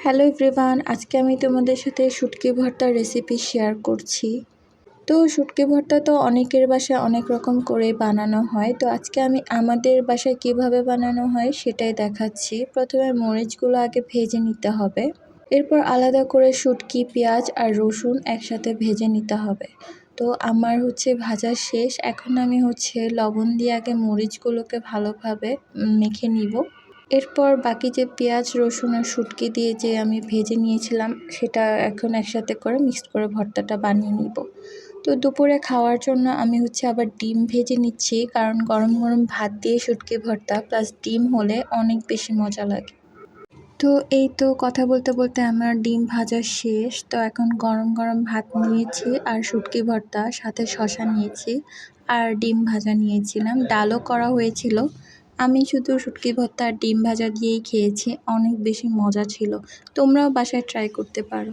Hello everyone, আজকে আমি তোমাদের সাথে শুটকি ভর্তার রেসিপি শেয়ার করছি। তো শুটকি ভর্তা তো অনেকের বাসায় অনেক রকম করে বানানো হয়। তো আজকে আমি আমাদের বাসায় কিভাবে বানানো হয় সেটাই দেখাচ্ছি। প্রথমে মরিচগুলো আগে ভেজে নিতে হবে, এরপর আলাদা করে শুটকি, পেঁয়াজ আর রসুন একসাথে ভেজে নিতে হবে। তো আমার ভাজা শেষ। এখন আমি লবণ দিয়ে আগে মরিচগুলোকে ভালোভাবে মেখে নিব। এরপর বাকি যে পেঁয়াজ, রসুন আর শুটকি দিয়ে যে আমি ভেজে নিয়েছিলাম সেটা এখন একসাথে করে মিক্সড করে ভর্তাটা বানিয়ে নিব। তো দুপুরে খাওয়ার জন্য আমি আবার ডিম ভেজে নিচ্ছি, কারণ গরম গরম ভাত দিয়ে শুটকি ভর্তা প্লাস ডিম হলে অনেক বেশি মজা লাগে। তো এই তো কথা বলতে বলতে আমার ডিম ভাজা শেষ। তো এখন গরম গরম ভাত নিয়েছি আর শুটকি ভর্তা, সাথে শসা নিয়েছি আর ডিম ভাজা নিয়েছিলাম, ডালও করা হয়েছিল। আমি শুধু শুটকি ভর্তা আর ডিম ভাজা দিয়েই খেয়েছি, অনেক বেশি মজা ছিল। তোমরাও বাসায় ট্রাই করতে পারো।